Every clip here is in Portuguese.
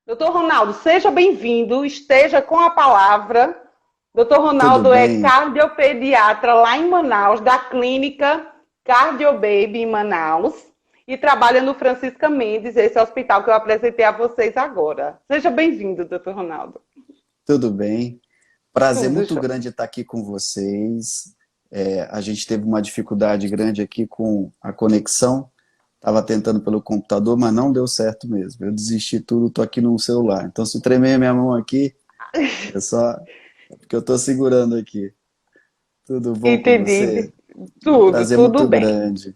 Doutor Ronaldo, seja bem-vindo, esteja com a palavra. Doutor Tudo Ronaldo é bem? cardiopediatra lá em Manaus, da clínica Cardiobaby em Manaus, e trabalha no Francisca Mendes, esse hospital que eu apresentei a vocês agora. Seja bem-vindo, doutor Ronaldo. Tudo bem. Prazer Tudo muito jóia. grande estar aqui com vocês. A gente teve uma dificuldade grande aqui com a conexão. Estava tentando pelo computador, mas não deu certo mesmo. Eu desisti tudo, estou aqui no celular. Então, se tremer minha mão aqui, é só porque eu estou segurando aqui. Tudo bom com Entendi. você? Um Tudo, prazer tudo muito bem. grande.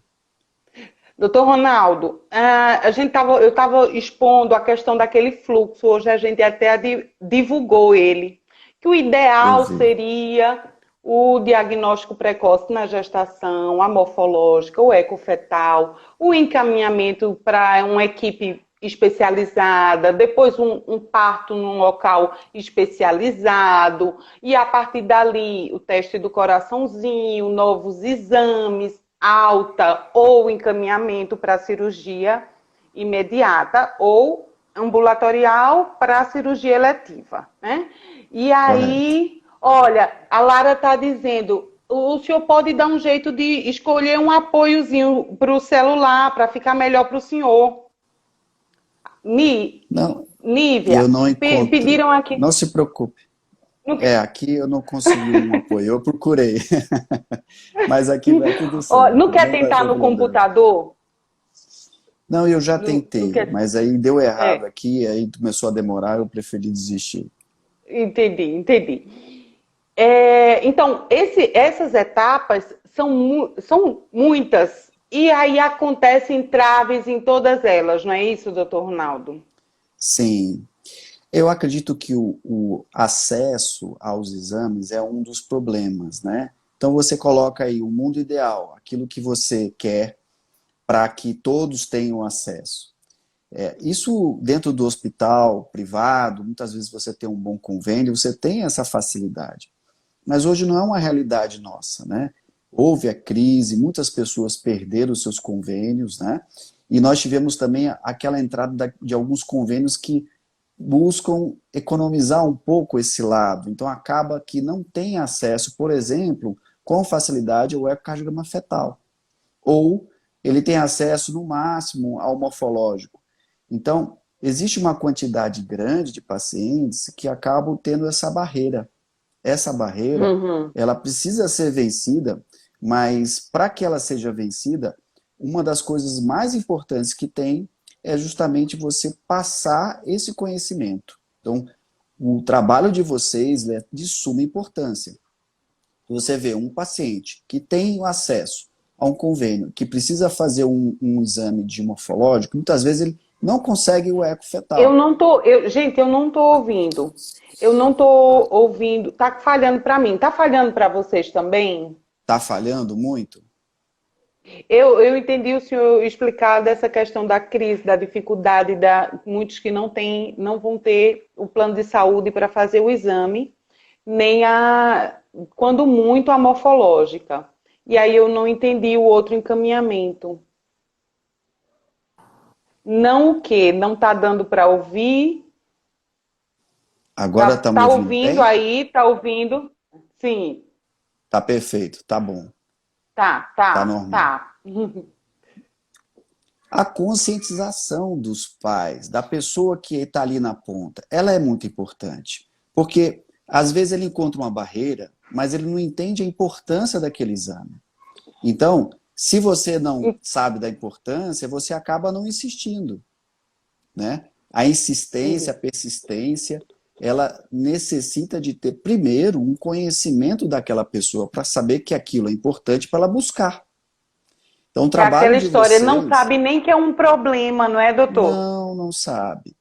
Doutor Ronaldo, eu estava expondo a questão daquele fluxo, hoje a gente até divulgou ele, que o Eu ideal vi. seria o diagnóstico precoce na gestação, a morfológica, o ecofetal, o encaminhamento para uma equipe especializada, depois um parto num local especializado, e a partir dali o teste do coraçãozinho, novos exames, alta ou encaminhamento para cirurgia imediata ou ambulatorial para cirurgia eletiva, né? E Correto. aí, olha, a Lara está dizendo, o senhor pode dar um jeito de escolher um apoiozinho para o celular para ficar melhor para o senhor. Ni, Não, Nívia, eu não encontrei. pediram aqui. Não se preocupe. Não quer- Aqui eu não consegui um apoio. Eu procurei. Mas aqui vai tudo Ó, não certo, quer não vai tentar ter no problema. computador? Não, eu já Não tentei, quer. mas aí deu errado É, aqui, aí começou a demorar, eu preferi desistir. entendi. Então, essas etapas são muitas. E aí acontecem entraves em todas elas, não é isso, doutor Ronaldo? Sim, eu acredito que o acesso aos exames é um dos problemas, né? Então você coloca aí o mundo ideal, aquilo que você quer para que todos tenham acesso. Isso dentro do hospital privado, muitas vezes você tem um bom convênio, você tem essa facilidade. Mas hoje não é uma realidade nossa, né? Houve a crise, muitas pessoas perderam seus convênios, né? E nós tivemos também aquela entrada de alguns convênios que buscam economizar um pouco esse lado. Então acaba que não tem acesso, por exemplo, com facilidade ao ecocardiograma fetal. Ou ele tem acesso no máximo ao morfológico. Então, existe uma quantidade grande de pacientes que acabam tendo essa barreira. Essa barreira, Uhum. ela precisa ser vencida, mas para que ela seja vencida, uma das coisas mais importantes que tem é justamente você passar esse conhecimento. Então, o trabalho de vocês é de suma importância. Você vê um paciente que tem acesso a um convênio, que precisa fazer um exame de morfológico, muitas vezes ele não consegue o eco Eu fetal. não tô, gente, eu não tô ouvindo. Eu não tô ouvindo. Tá falhando para mim. Tá falhando para vocês também? Está falhando muito? Eu entendi o senhor explicar dessa questão da crise, da dificuldade, da muitos que não têm, não vão ter o plano de saúde para fazer o exame, nem quando muito, a morfológica. E aí eu não entendi o outro encaminhamento. Não o quê? Não está dando para ouvir? Agora Tá, está me tá ouvindo ouvindo bem? aí? Tá ouvindo? Sim, Tá perfeito, tá bom, tá, tá tá, normal. tá. A conscientização dos pais, da pessoa que está ali na ponta, ela é muito importante. Porque às vezes ele encontra uma barreira, mas ele não entende a importância daquele exame. Então, se você não sabe da importância, você acaba não insistindo, né? A insistência, a Entendi. persistência, ela necessita de ter primeiro um conhecimento daquela pessoa para saber que aquilo é importante para ela buscar. Então, o É trabalho aquela de história, não vocês, sabe nem que é um problema, não é, doutor? não sabe.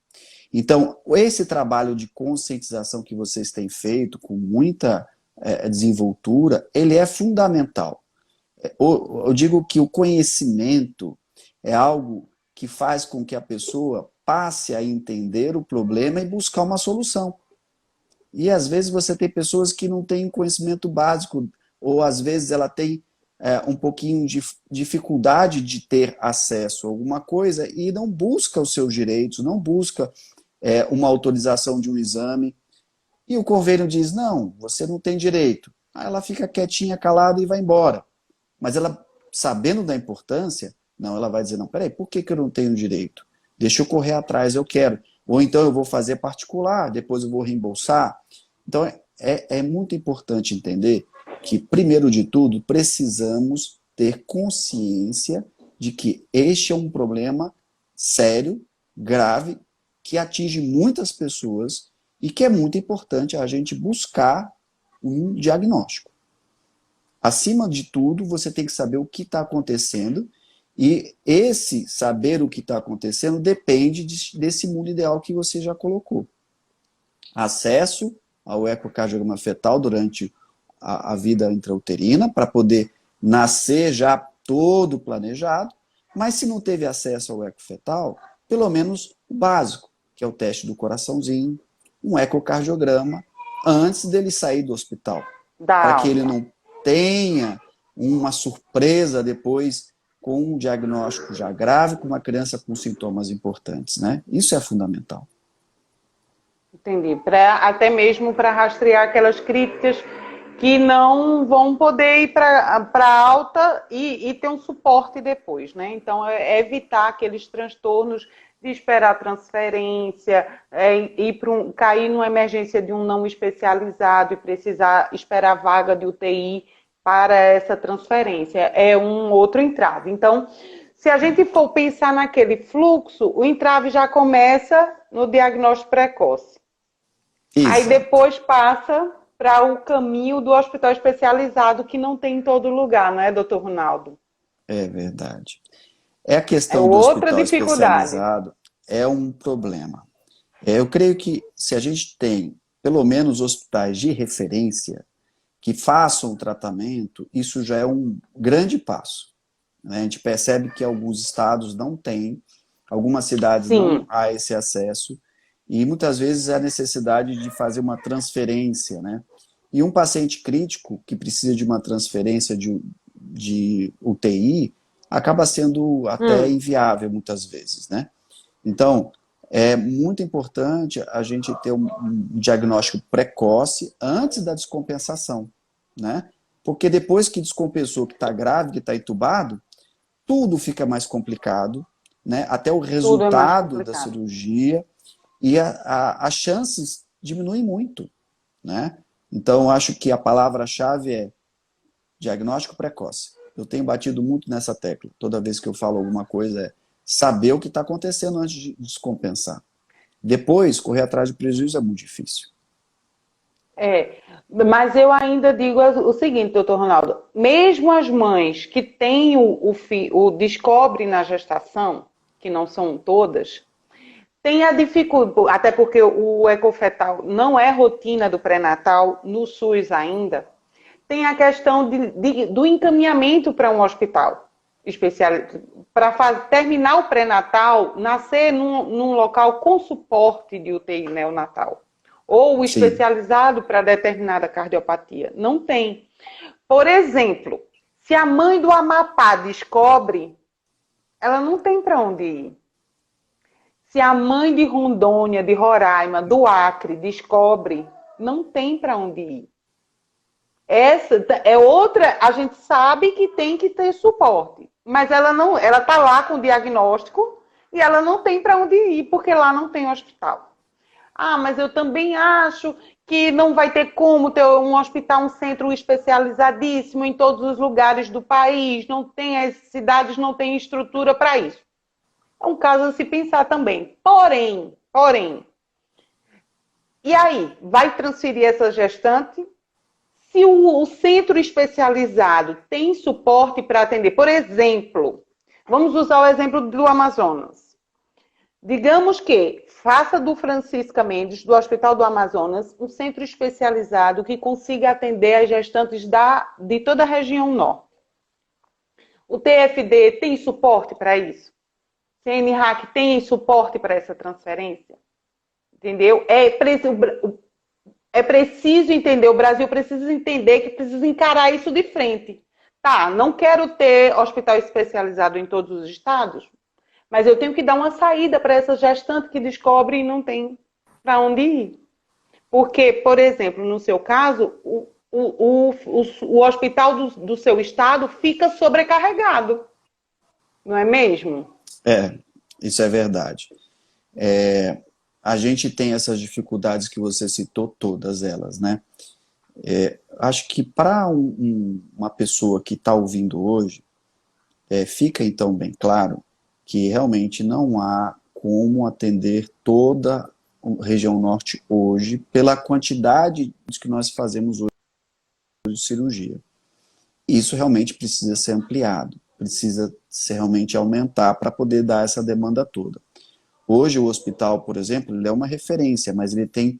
Então, esse trabalho de conscientização que vocês têm feito com muita desenvoltura, ele é fundamental. Eu digo que o conhecimento é algo que faz com que a pessoa passe a entender o problema e buscar uma solução. E às vezes você tem pessoas que não têm conhecimento básico, ou às vezes ela tem um pouquinho de dificuldade de ter acesso a alguma coisa e não busca os seus direitos, não busca uma autorização de um exame, e o convênio diz, não, você não tem direito. Aí ela fica quietinha, calada e vai embora. Mas ela, sabendo da importância, não, ela vai dizer, não, peraí, por que eu não tenho direito? Deixa eu correr atrás, eu quero. Ou então eu vou fazer particular, depois eu vou reembolsar. Então é muito importante entender que, primeiro de tudo, precisamos ter consciência de que este é um problema sério, grave, que atinge muitas pessoas e que é muito importante a gente buscar um diagnóstico. Acima de tudo, você tem que saber o que está acontecendo, e esse saber o que está acontecendo depende desse mundo ideal que você já colocou. Acesso ao ecocardiograma fetal durante a vida intrauterina, para poder nascer já todo planejado, mas se não teve acesso ao eco fetal, pelo menos o básico, que é o teste do coraçãozinho, um ecocardiograma, antes dele sair do hospital, para que ele não tenha uma surpresa depois com um diagnóstico já grave, com uma criança com sintomas importantes, né? Isso é fundamental. Entendi. Até mesmo para rastrear aquelas críticas que não vão poder ir para alta e ter um suporte depois, né? Então, é evitar aqueles transtornos de esperar transferência, cair numa emergência de um não especializado e precisar esperar vaga de UTI para essa transferência. É um outro entrave. Então, se a gente for pensar naquele fluxo, o entrave já começa no diagnóstico precoce. Exato. Aí depois passa para o caminho do hospital especializado, que não tem em todo lugar, não é, doutor Ronaldo? É verdade. A questão do hospital especializado é um problema. Eu creio que se a gente tem, pelo menos, hospitais de referência que façam o tratamento, isso já é um grande passo. A gente percebe que alguns estados não têm, algumas cidades não há esse acesso, e muitas vezes há necessidade de fazer uma transferência, né? E um paciente crítico que precisa de uma transferência de UTI acaba sendo até inviável muitas vezes, né? Então, é muito importante a gente ter um diagnóstico precoce antes da descompensação, né? Porque depois que descompensou, que está grave, que está entubado, tudo fica mais complicado, né? Até o resultado da cirurgia, e as chances diminuem muito, né? Então, acho que a palavra-chave é diagnóstico precoce. Eu tenho batido muito nessa tecla. Toda vez que eu falo alguma coisa, é saber o que está acontecendo antes de descompensar. Depois, correr atrás de prejuízo é muito difícil. Mas eu ainda digo o seguinte, doutor Ronaldo, mesmo as mães que têm o descobre na gestação, que não são todas, tem a dificuldade, até porque o ecofetal não é rotina do pré-natal no SUS ainda, tem a questão do encaminhamento para um hospital especial, para terminar o pré-natal, nascer num local com suporte de UTI neonatal, ou especializado para determinada cardiopatia. Não tem. Por exemplo, se a mãe do Amapá descobre, ela não tem para onde ir. Se a mãe de Rondônia, de Roraima, do Acre descobre, não tem para onde ir. Essa é outra, a gente sabe que tem que ter suporte, mas ela está lá com o diagnóstico e ela não tem para onde ir, porque lá não tem hospital. Ah, mas eu também acho que não vai ter como ter um hospital, um centro especializadíssimo em todos os lugares do país, não tem, as cidades não têm estrutura para isso. É um caso a se pensar também. Porém, e aí? Vai transferir essa gestante? Se o centro especializado tem suporte para atender, por exemplo, vamos usar o exemplo do Amazonas. Digamos que faça do Francisca Mendes, do Hospital do Amazonas, um centro especializado que consiga atender as gestantes de toda a região norte. O TFD tem suporte para isso? CNRAC tem suporte para essa transferência? Entendeu? É preciso entender, o Brasil precisa entender que precisa encarar isso de frente. Tá, não quero ter hospital especializado em todos os estados, Mas eu tenho que dar uma saída para essa gestante que descobre e não tem para onde ir. Porque, por exemplo, no seu caso, o hospital do seu estado fica sobrecarregado, não é mesmo? Isso é verdade. A gente tem essas dificuldades que você citou, todas elas, né? Acho que para uma pessoa que está ouvindo hoje, fica então bem claro que realmente não há como atender toda a região norte hoje pela quantidade que nós fazemos hoje de cirurgia. Isso realmente precisa ser ampliado, precisa ser realmente aumentar para poder dar essa demanda toda. Hoje o hospital, por exemplo, ele é uma referência, mas ele tem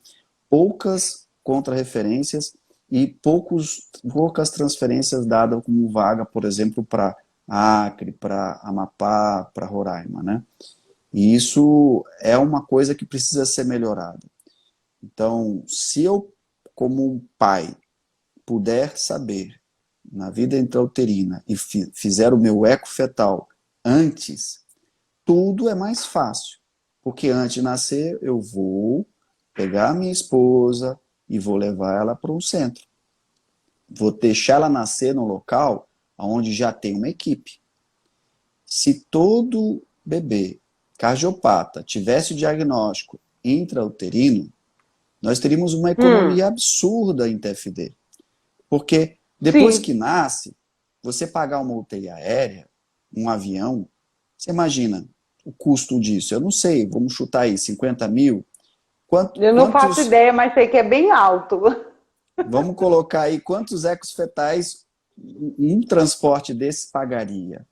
poucas contrarreferências e poucas transferências dadas como vaga, por exemplo, para Acre, para Amapá, para Roraima, né? E isso é uma coisa que precisa ser melhorada. Então, se eu, como um pai, puder saber na vida intrauterina e fizer o meu eco fetal antes, tudo é mais fácil. Porque antes de nascer, eu vou pegar a minha esposa e vou levar ela para um centro. Vou deixar ela nascer num local onde já tem uma equipe. Se todo bebê cardiopata tivesse o diagnóstico intrauterino, nós teríamos uma economia absurda em TFD. Porque depois que Sim. nasce, você pagar uma UTI aérea, um avião, você imagina o custo disso? Eu não sei, vamos chutar aí, 50 mil? Eu não faço Quantos, ideia, mas sei que é bem alto. vamos colocar aí, quantos ecos fetais um transporte desse pagaria,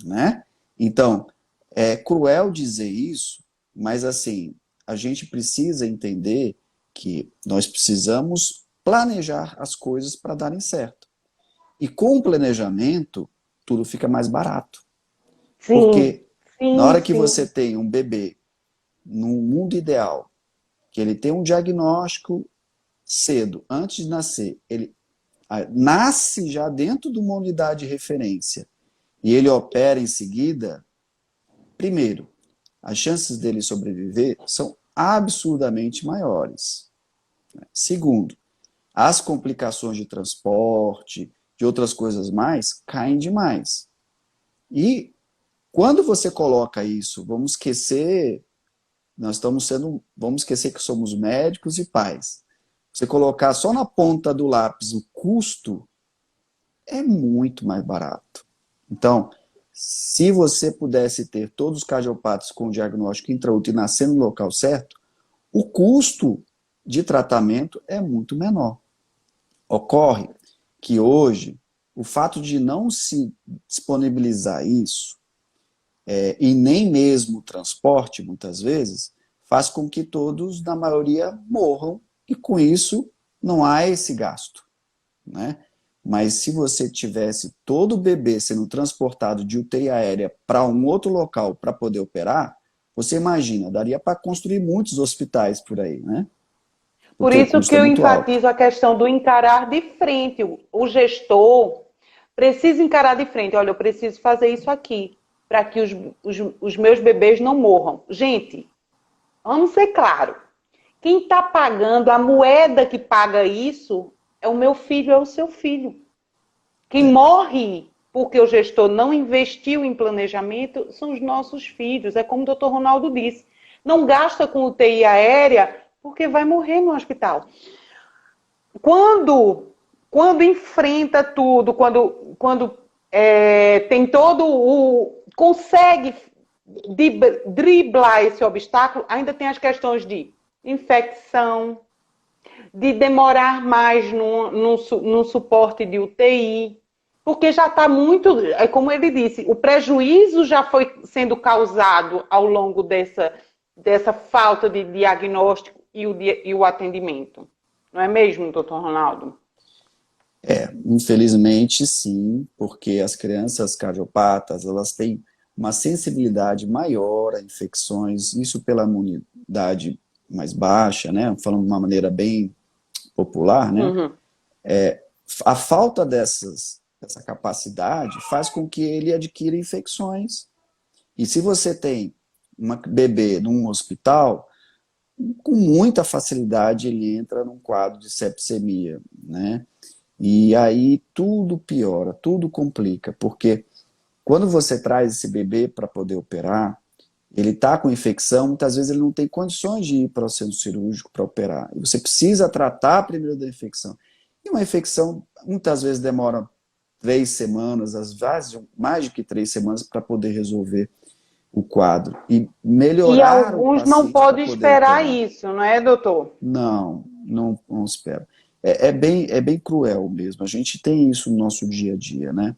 né? Então, é cruel dizer isso, mas assim, a gente precisa entender que nós precisamos planejar as coisas para darem certo. E com o planejamento, tudo fica mais barato. Sim, Porque na sim, hora que sim. você tem um bebê, num mundo ideal, que ele tem um diagnóstico cedo, antes de nascer, ele nasce já dentro de uma unidade de referência e ele opera em seguida, primeiro, as chances dele sobreviver são absurdamente maiores. Segundo, as complicações de transporte, de outras coisas mais, caem demais. E quando você coloca isso, vamos esquecer que somos médicos e pais. Você colocar só na ponta do lápis o custo, é muito mais barato. Então, se você pudesse ter todos os cardiopatas com diagnóstico intraútero e nascer no local certo, o custo de tratamento é muito menor. Ocorre que hoje, o fato de não se disponibilizar isso, e nem mesmo o transporte, muitas vezes, faz com que todos, na maioria, morram, e com isso não há esse gasto, né? Mas se você tivesse todo o bebê sendo transportado de UTI aérea para um outro local para poder operar, você imagina, daria para construir muitos hospitais por aí, né? Por Porque o isso que custo é eu muito alto. enfatizo a questão do encarar de frente. O gestor precisa encarar de frente. Olha, eu preciso fazer isso aqui para que os meus bebês não morram. Gente, vamos ser claro. Quem está pagando, a moeda que paga isso, é o meu filho, é o seu filho. Quem É, morre porque o gestor não investiu em planejamento são os nossos filhos. É como o doutor Ronaldo disse. Não gasta com UTI aérea porque vai morrer no hospital. Quando enfrenta tudo, quando tem todo o. Consegue driblar esse obstáculo, ainda tem as questões de infecção, de demorar mais no suporte de UTI, porque já está muito, é como ele disse, o prejuízo já foi sendo causado ao longo dessa falta de diagnóstico e o atendimento. Não é mesmo, doutor Ronaldo? infelizmente, sim, porque as crianças cardiopatas, elas têm uma sensibilidade maior a infecções, isso pela imunidade mais baixa, né? Falando de uma maneira bem popular, né? Uhum. A falta dessa capacidade faz com que ele adquira infecções E se você tem uma bebê num hospital, com muita facilidade ele entra num quadro de sepsemia, né? E aí tudo piora, tudo complica, porque quando você traz esse bebê para poder operar, ele está com infecção, muitas vezes ele não tem condições de ir para o centro cirúrgico para operar. E você precisa tratar primeiro da infecção. E uma infecção, muitas vezes, demora 3 semanas, às vezes mais de que 3 semanas, para poder resolver o quadro. E E melhorar o alguns não paciente para podem poder esperar operar. isso, não é, doutor? Não, não espero. É bem cruel mesmo. A gente tem isso no nosso dia a dia, né?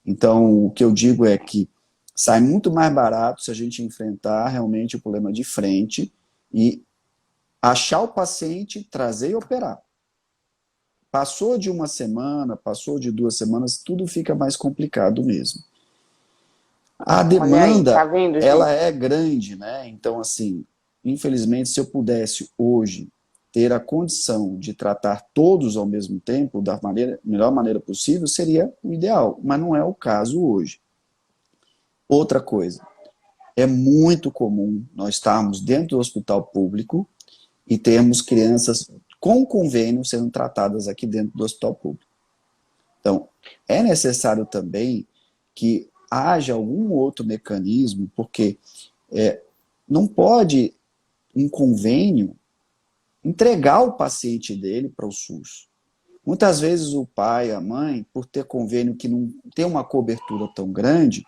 Então, o que eu digo é que sai muito mais barato se a gente enfrentar realmente o problema de frente e achar o paciente, trazer e operar. Passou de uma semana, passou de 2 semanas, tudo fica mais complicado mesmo. A Olha aí, tá demanda, vendo, ela gente? é grande, né? Então, assim, infelizmente, se eu pudesse hoje ter a condição de tratar todos ao mesmo tempo, da melhor maneira possível, seria o ideal, mas não é o caso hoje. Outra coisa, é muito comum nós estarmos dentro do hospital público e termos crianças com convênio sendo tratadas aqui dentro do hospital público. Então, é necessário também que haja algum outro mecanismo, porque não pode um convênio entregar o paciente dele para o SUS. Muitas vezes o pai, a mãe, por ter convênio que não tem uma cobertura tão grande,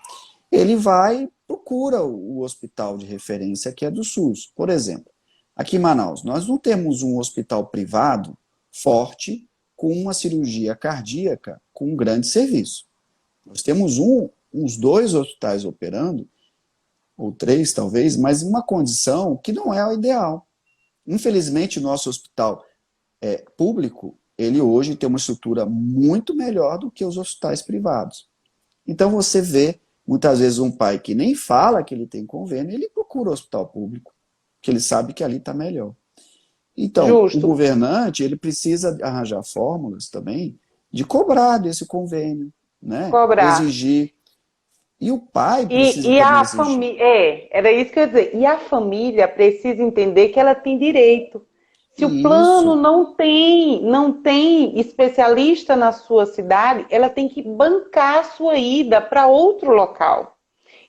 ele vai procura o hospital de referência que é do SUS. Por exemplo, aqui em Manaus, nós não temos um hospital privado forte com uma cirurgia cardíaca com um grande serviço. Nós temos uns 2 hospitais operando, ou 3 talvez, mas em uma condição que não é a ideal. Infelizmente, o nosso hospital público, ele hoje tem uma estrutura muito melhor do que os hospitais privados. Então você vê, muitas vezes, um pai que nem fala que ele tem convênio, ele procura o hospital público, porque ele sabe que ali está melhor. Então, o Justo. governante, ele precisa arranjar fórmulas também de cobrar desse convênio, né? Cobrar. Exigir. E o pai precisa E também a exigir. família, era isso que eu ia dizer. E a família precisa entender que ela tem direito. Se o E plano isso, não tem especialista na sua cidade, ela tem que bancar a sua ida para outro local.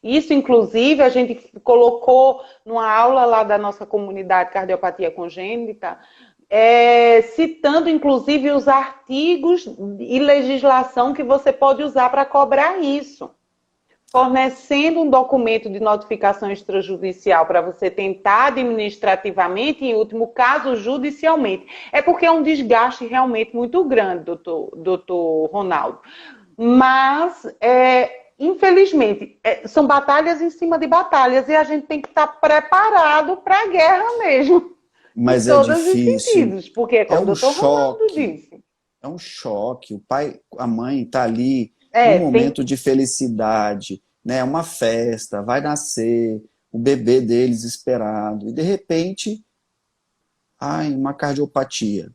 Isso, inclusive, a gente colocou numa aula lá da nossa comunidade Cardiopatia Congênita, citando, inclusive, os artigos e legislação que você pode usar para cobrar isso, fornecendo um documento de notificação extrajudicial para você tentar administrativamente e, em último caso, judicialmente. É porque é um desgaste realmente muito grande, doutor Ronaldo. Mas, infelizmente, são batalhas em cima de batalhas e a gente tem que estar preparado para a guerra mesmo, em mas é todos os difícil, sentidos, porque, é como o um doutor Ronaldo choque, disse, é um choque. O pai, a mãe está ali num tem. momento de felicidade, né? Uma festa, vai nascer o bebê deles esperado, e de repente, ai, uma cardiopatia.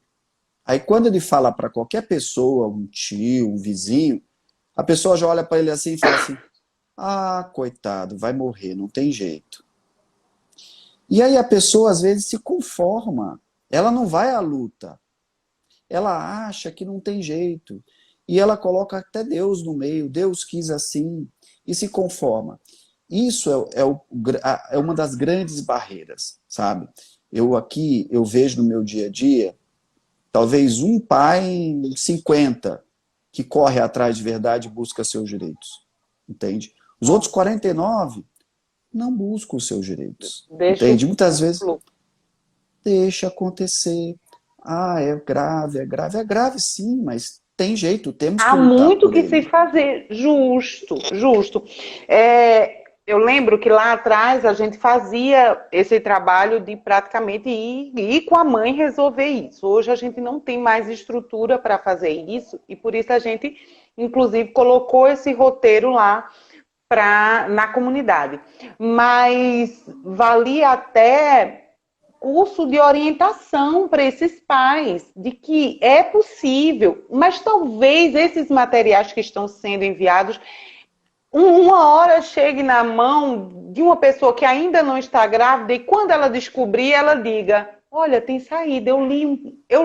Aí quando ele fala para qualquer pessoa, um tio, um vizinho, a pessoa já olha para ele assim e fala assim: ah, coitado, vai morrer, não tem jeito. E aí a pessoa às vezes se conforma, ela não vai à luta, ela acha que não tem jeito. E ela coloca até Deus no meio, Deus quis assim, e se conforma. Isso é uma das grandes barreiras, sabe? Eu vejo no meu dia a dia, talvez um pai em 50 que corre atrás de verdade e busca seus direitos, entende? Os outros Nossa, 49 não buscam os seus direitos, deixa entende? Muitas o vezes fluxo. deixa acontecer. Ah, é grave sim, mas tem jeito, temos que Há lutar muito por que se ele. fazer, justo, justo. Eu lembro que lá atrás a gente fazia esse trabalho de praticamente ir com a mãe resolver isso. Hoje a gente não tem mais estrutura para fazer isso e por isso a gente, inclusive, colocou esse roteiro lá na comunidade. Mas valia até curso de orientação para esses pais, de que é possível, mas talvez esses materiais que estão sendo enviados, uma hora chegue na mão de uma pessoa que ainda não está grávida e quando ela descobrir, ela diga, olha, tem saída, eu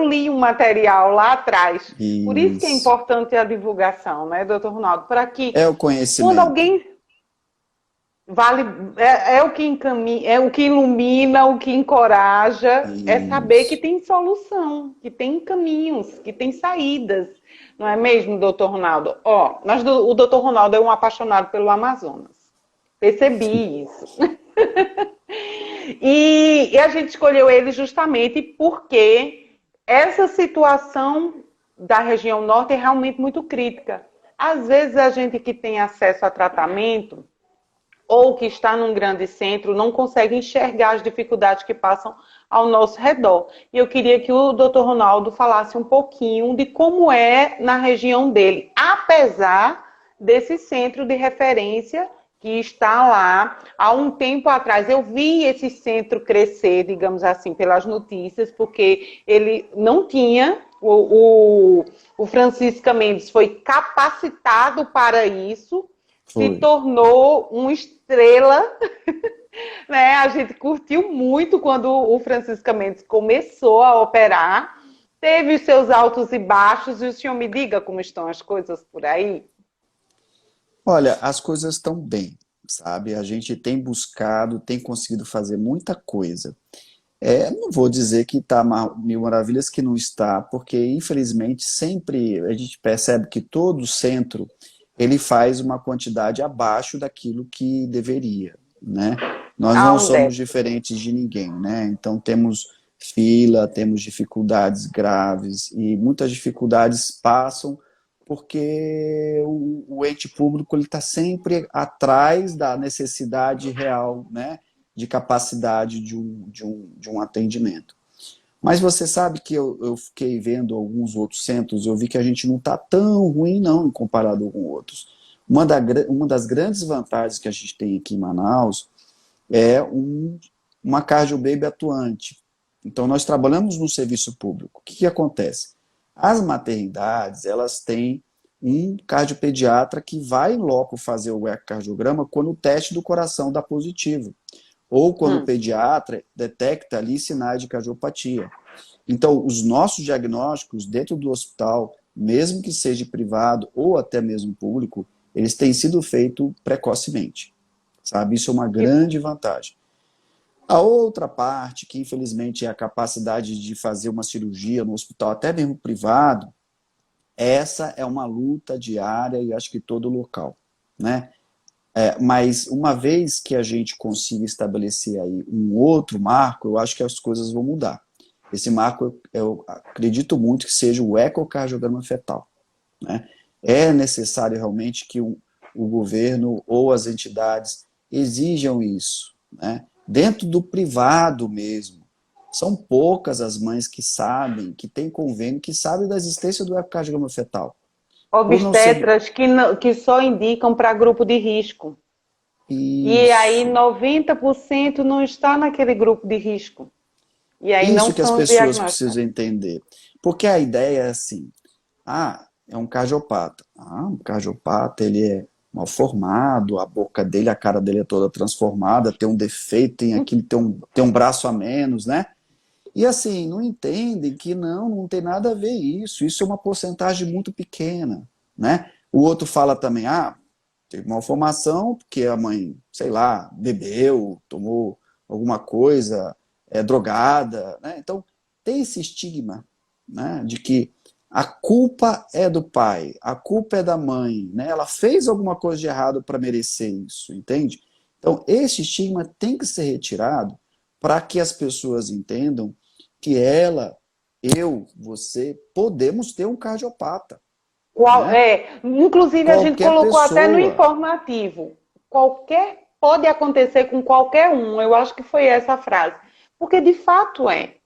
li um material lá atrás. Por isso que é Isso. importante a divulgação, né, doutor Ronaldo? Para que É o quando conhecimento. alguém vale, é o que encaminha, é o que ilumina, o que encoraja, é saber que Isso. tem solução, que tem caminhos, que tem saídas. Não é mesmo, doutor Ronaldo? Ó, o doutor Ronaldo é um apaixonado pelo Amazonas. Percebi isso. E a gente escolheu ele justamente porque essa situação da região norte é realmente muito crítica. Às vezes a gente que tem acesso a tratamento ou que está num grande centro não consegue enxergar as dificuldades que passam ao nosso redor. E eu queria que o doutor Ronaldo falasse um pouquinho de como é na região dele, apesar desse centro de referência que está lá há um tempo atrás. Eu vi esse centro crescer, digamos assim, pelas notícias, porque ele não tinha, o Francisca Mendes foi capacitado para isso, se Foi. tornou uma estrela, né? A gente curtiu muito quando o Francisca Mendes começou a operar, teve os seus altos e baixos, e o senhor me diga como estão as coisas por aí? Olha, as coisas estão bem, sabe? A gente tem buscado, tem conseguido fazer muita coisa. Não vou dizer que está mil maravilhas, que não está, porque infelizmente sempre a gente percebe que todo centro ele faz uma quantidade abaixo daquilo que deveria, né? Nós Há não um somos déficit. diferentes de ninguém, né? Então temos fila, temos dificuldades graves e muitas dificuldades passam porque o ente público ele está sempre atrás da necessidade real, né? De capacidade de um atendimento. Mas você sabe que eu fiquei vendo alguns outros centros, eu vi que a gente não está tão ruim não comparado com outros. Uma das grandes vantagens que a gente tem aqui em Manaus é uma cardiobaby atuante. Então nós trabalhamos no serviço público. O que acontece? As maternidades, elas têm um cardiopediatra que vai em loco fazer o ecocardiograma quando o teste do coração dá positivo ou quando o Hum. pediatra detecta ali sinais de cardiopatia. Então, os nossos diagnósticos dentro do hospital, mesmo que seja privado ou até mesmo público, eles têm sido feitos precocemente, sabe? Isso é uma Que bom. grande vantagem. A outra parte, que infelizmente é a capacidade de fazer uma cirurgia no hospital, até mesmo privado, essa é uma luta diária e acho que todo local, né? Mas uma vez que a gente consiga estabelecer aí um outro marco, eu acho que as coisas vão mudar. Esse marco, eu acredito muito que seja o ecocardiograma fetal, né? É necessário realmente que o governo ou as entidades exijam isso, né? Dentro do privado mesmo. São poucas as mães que sabem, que têm convênio, que sabem da existência do ecocardiograma fetal. Por não ser Obstetras que só indicam para grupo de risco. E aí isso. 90% não está naquele grupo de risco. E aí não Isso que as são pessoas diagnósticos. precisam entender. Porque a ideia é assim, é um cardiopata. Um cardiopata, ele é mal formado, a boca dele, a cara dele é toda transformada, tem um defeito, tem aquilo, tem um braço a menos, né? E assim, não entendem que não tem nada a ver isso. Isso é uma porcentagem muito pequena, né? O outro fala também, teve malformação porque a mãe, sei lá, bebeu, tomou alguma coisa, é drogada, né? Então, tem esse estigma, né, de que a culpa é do pai, a culpa é da mãe, né? Ela fez alguma coisa de errado para merecer isso, entende? Então, esse estigma tem que ser retirado para que as pessoas entendam que eu, você, podemos ter um cardiopata, né? Inclusive, a gente Qualquer colocou até no pessoa. informativo. Pode acontecer com qualquer um. Eu acho que foi essa a frase. Porque de fato é.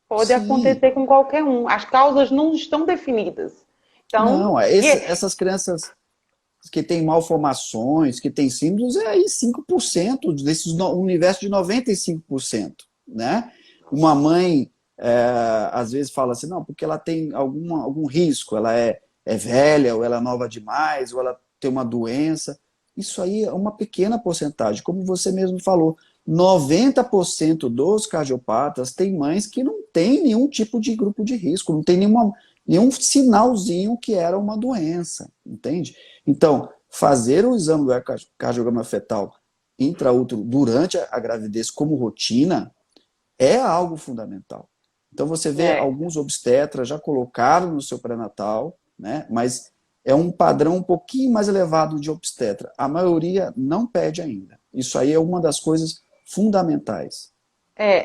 Pode Sim. acontecer com qualquer um. As causas não estão definidas. Então, Não, essas crianças que têm malformações, que têm síndromes, é aí 5% desses universo de 95%, né? Uma mãe, às vezes, fala assim, não, porque ela tem algum risco, ela é velha, ou ela é nova demais, ou ela tem uma doença. Isso aí é uma pequena porcentagem, como você mesmo falou. 90% dos cardiopatas têm mães que não têm nenhum tipo de grupo de risco, não tem nenhum sinalzinho que era uma doença, entende? Então, fazer o exame do ecocardiograma fetal intraútero durante a gravidez como rotina é algo fundamental. Então você vê É. alguns obstetras já colocaram no seu pré-natal, né? Mas é um padrão um pouquinho mais elevado de obstetra. A maioria não pede ainda. Isso aí é uma das coisas fundamentais.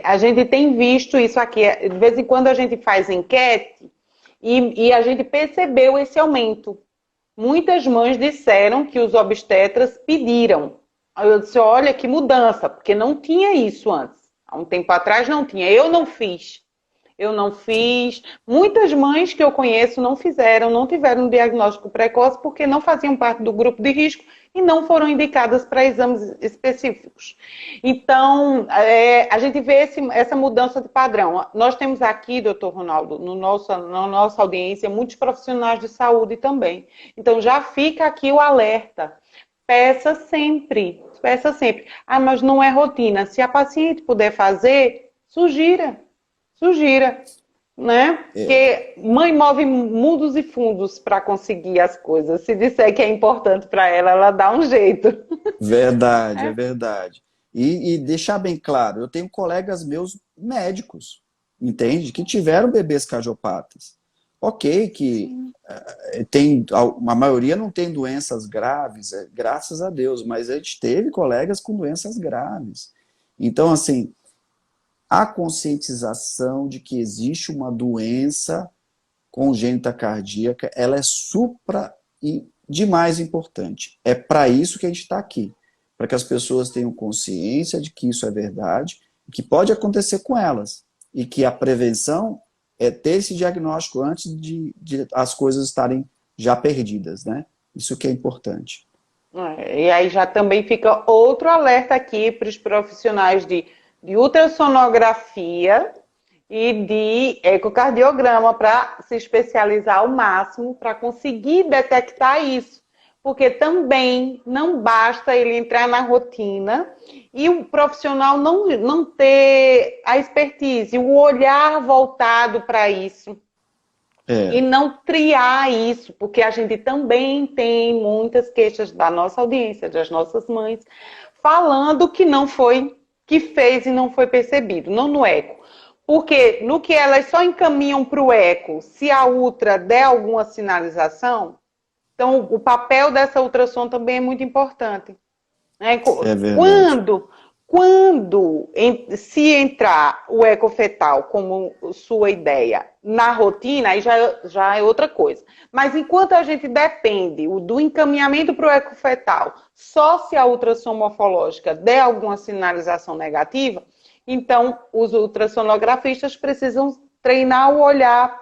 A gente tem visto isso aqui. De vez em quando a gente faz enquete e a gente percebeu esse aumento. Muitas mães disseram que os obstetras pediram. Aí eu disse, olha que mudança, porque não tinha isso antes. Há um tempo atrás não tinha. Eu não fiz. Eu não fiz. Muitas mães que eu conheço não fizeram, não tiveram um diagnóstico precoce porque não faziam parte do grupo de risco e não foram indicadas para exames específicos. Então, a gente vê essa mudança de padrão. Nós temos aqui, doutor Ronaldo, na nossa audiência, muitos profissionais de saúde também. Então, já fica aqui o alerta. Peça sempre, peça sempre. Ah, mas não é rotina. Se a paciente puder fazer, sugira, né? É, Porque mãe move mundos e fundos para conseguir as coisas. Se disser que é importante para ela, ela dá um jeito. verdade, é É. verdade. E deixar bem claro, eu tenho colegas meus médicos, entende? Que tiveram bebês cardiopatas. Ok, que a maioria não tem doenças graves, graças a Deus, mas a gente teve colegas com doenças graves. Então, assim, a conscientização de que existe uma doença congênita cardíaca, ela é supra e demais importante. É para isso que a gente está aqui, para que as pessoas tenham consciência de que isso é verdade, que pode acontecer com elas, e que a prevenção é ter esse diagnóstico antes de as coisas estarem já perdidas, né? Isso que é importante. E aí já também fica outro alerta aqui para os profissionais de ultrassonografia e de ecocardiograma para se especializar ao máximo para conseguir detectar isso. Porque também não basta ele entrar na rotina e o profissional não ter a expertise, o olhar voltado para isso. E É, não triar isso, porque a gente também tem muitas queixas da nossa audiência, das nossas mães, falando que não foi, que fez e não foi percebido, não no eco. Porque no que elas só encaminham para o eco, se a ultra der alguma sinalização, então o papel dessa ultrassom também é muito importante. Né? é verdade. Quando se entrar o ecofetal como sua ideia na rotina, aí já é outra coisa. Mas enquanto a gente depende do encaminhamento para o ecofetal, só se a ultrassom morfológica der alguma sinalização negativa, então os ultrassonografistas precisam treinar o olhar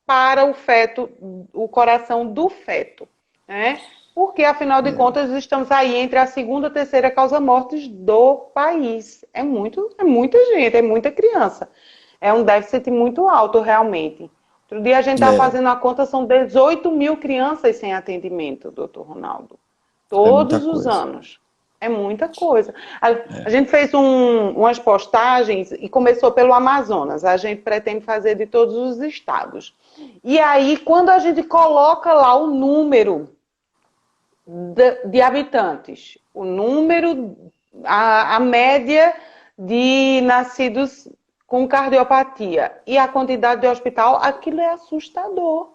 para o feto, o coração do feto, né? Porque, afinal de É, contas, estamos aí entre a segunda e terceira causa mortes do país. É muita gente, é muita criança. É um déficit muito alto, realmente. Outro dia a gente estava é, fazendo a conta, são 18 mil crianças sem atendimento, doutor Ronaldo. é muita Todos os coisa. anos. É muita coisa. A gente fez umas postagens e começou pelo Amazonas. A gente pretende fazer de todos os estados. E aí, quando a gente coloca lá o número de habitantes, o número, a média de nascidos com cardiopatia e a quantidade de hospital, aquilo é assustador.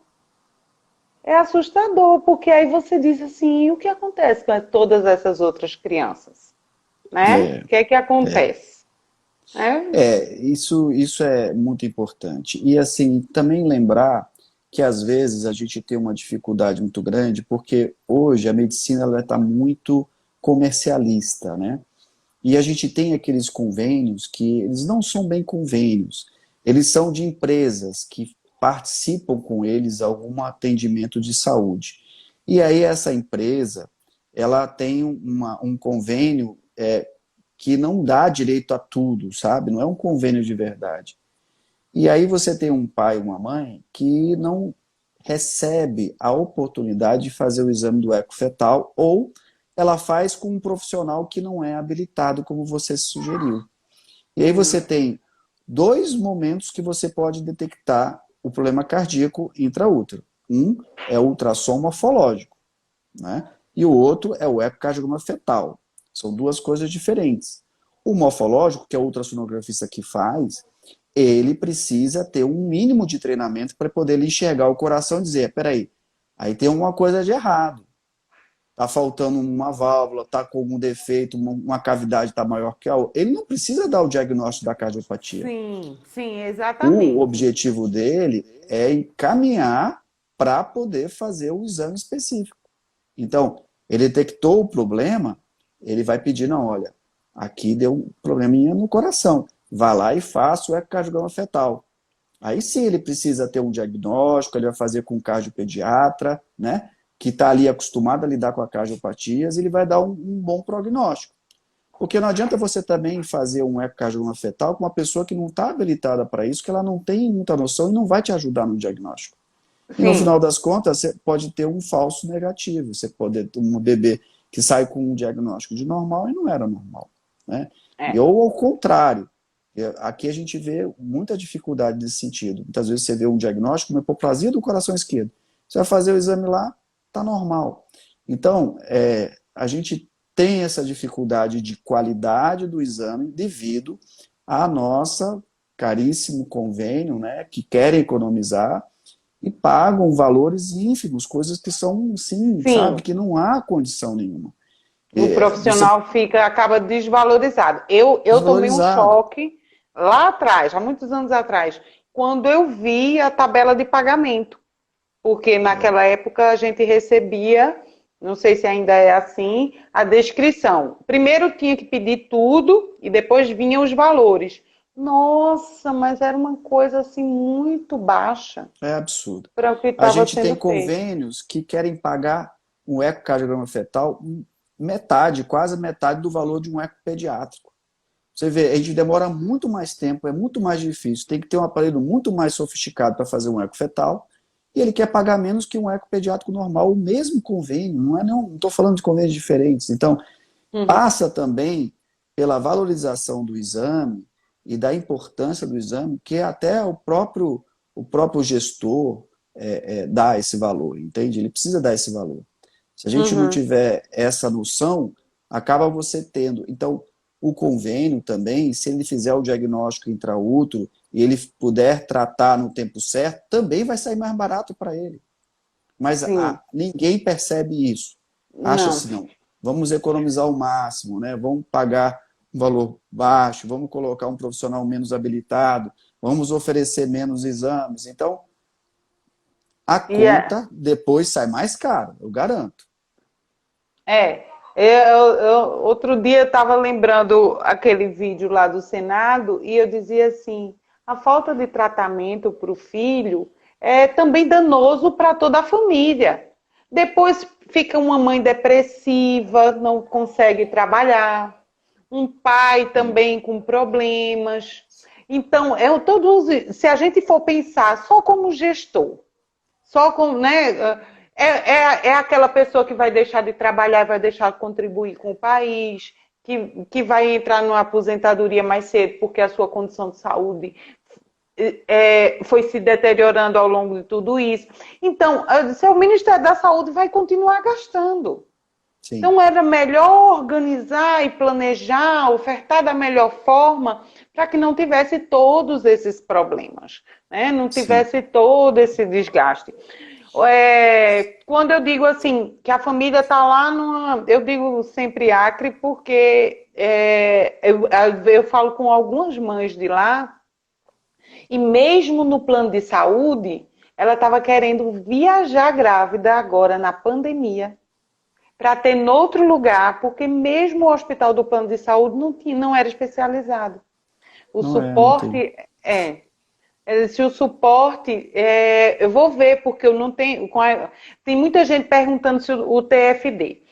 É assustador, porque aí você diz assim, e o que acontece com todas essas outras crianças? Né? É, O que é que é. acontece? É, Isso é muito importante. E assim, também lembrar que às vezes a gente tem uma dificuldade muito grande, porque hoje a medicina ela está muito comercialista, né? E a gente tem aqueles convênios que eles não são bem convênios, eles são de empresas que participam com eles algum atendimento de saúde. E aí essa empresa, ela tem um convênio que não dá direito a tudo, sabe? Não é um convênio de verdade. E aí você tem um pai e uma mãe que não recebe a oportunidade de fazer o exame do eco fetal ou ela faz com um profissional que não é habilitado, como você sugeriu. E aí você tem dois momentos que você pode detectar o problema cardíaco intraútero. Um é o ultrassom morfológico, né? E o outro é o ecocardiograma fetal. São duas coisas diferentes. O morfológico, que é o ultrassonografista que faz, ele precisa ter um mínimo de treinamento para poder enxergar o coração e dizer, peraí, aí tem alguma coisa de errado. Está faltando uma válvula, está com algum defeito, uma cavidade está maior que a outra. Ele não precisa dar o diagnóstico da cardiopatia. Sim, sim, O exatamente. objetivo dele é encaminhar para poder fazer o exame específico. Então, ele detectou o problema, ele vai pedir, não, olha, aqui deu um probleminha no coração. Vá lá e faça o ecocardiograma fetal. Aí sim ele precisa ter um diagnóstico, ele vai fazer com o cardiopediatra, né? Que está ali acostumado a lidar com a cardiopatias, ele vai dar um bom prognóstico. Porque não adianta você também fazer um ecocardiograma fetal com uma pessoa que não está habilitada para isso, que ela não tem muita noção e não vai te ajudar no diagnóstico. E no Sim, final das contas, você pode ter um falso negativo. Você pode ter um bebê que sai com um diagnóstico de normal e não era normal. Né? E é. ou ao contrário. Aqui a gente vê muita dificuldade nesse sentido. Muitas vezes você vê um diagnóstico, uma hipoplasia do coração esquerdo. Você vai fazer o exame lá, está normal. Então, a gente tem essa dificuldade de qualidade do exame devido a nossa caríssimo convênio, né, que querem economizar e pagam valores ínfimos, coisas que são, sim, sabe, Sim, que não há condição nenhuma. o Você profissional acaba desvalorizado. Eu tomei um desvalorizado. choque lá atrás, há muitos anos atrás, quando eu vi a tabela de pagamento. Porque naquela época a gente recebia, não sei se ainda é assim, a descrição. Primeiro tinha que pedir tudo e depois vinham os valores. Nossa, mas era uma coisa assim muito baixa É absurdo. para o que A estava gente tem sendo feito. convênios que querem pagar um ecocardiograma fetal metade, quase metade do valor de um eco pediátrico. Você vê, a gente demora muito mais tempo, é muito mais difícil, tem que ter um aparelho muito mais sofisticado para fazer um eco fetal, e ele quer pagar menos que um eco pediátrico normal, o mesmo convênio, não estou falando de convênios diferentes. Então, Uhum. passa também pela valorização do exame e da importância do exame, que até o próprio gestor dá esse valor, entende? Ele precisa dar esse valor. Se a gente não Uhum. tiver essa noção, acaba você tendo. Então, o convênio também, se ele fizer o diagnóstico intraútero e ele puder tratar no tempo certo, também vai sair mais barato para ele. Mas Sim, ninguém percebe isso. não. Acha-se, não. Vamos economizar o máximo, né? Vamos pagar um valor baixo, vamos colocar um profissional menos habilitado, vamos oferecer menos exames. Então, a E é, conta depois sai mais cara, eu garanto. é. Outro dia eu estava lembrando aquele vídeo lá do Senado e eu dizia assim: a falta de tratamento para o filho é também danoso para toda a família. Depois fica uma mãe depressiva, não consegue trabalhar, um pai também com problemas. Então, se a gente for pensar só como gestor, só com, né? É aquela pessoa que vai deixar de trabalhar e vai deixar de contribuir com o país, que vai entrar numa aposentadoria mais cedo porque a sua condição de saúde foi se deteriorando ao longo de tudo isso. Então, o Ministério da Saúde vai continuar gastando. Sim, Então, era melhor organizar e planejar, ofertar da melhor forma, para que não tivesse todos esses problemas, né? Não sim. tivesse todo esse desgaste. Quando eu digo assim, que a família está lá numa. Eu digo sempre Acre, porque eu falo com algumas mães de lá, e mesmo no plano de saúde, ela estava querendo viajar grávida agora na pandemia para ter em outro lugar, porque mesmo o hospital do plano de saúde não era especializado. O Não tem. suporte se o suporte, eu vou ver, porque eu não tenho. Tem muita gente perguntando se o TFD.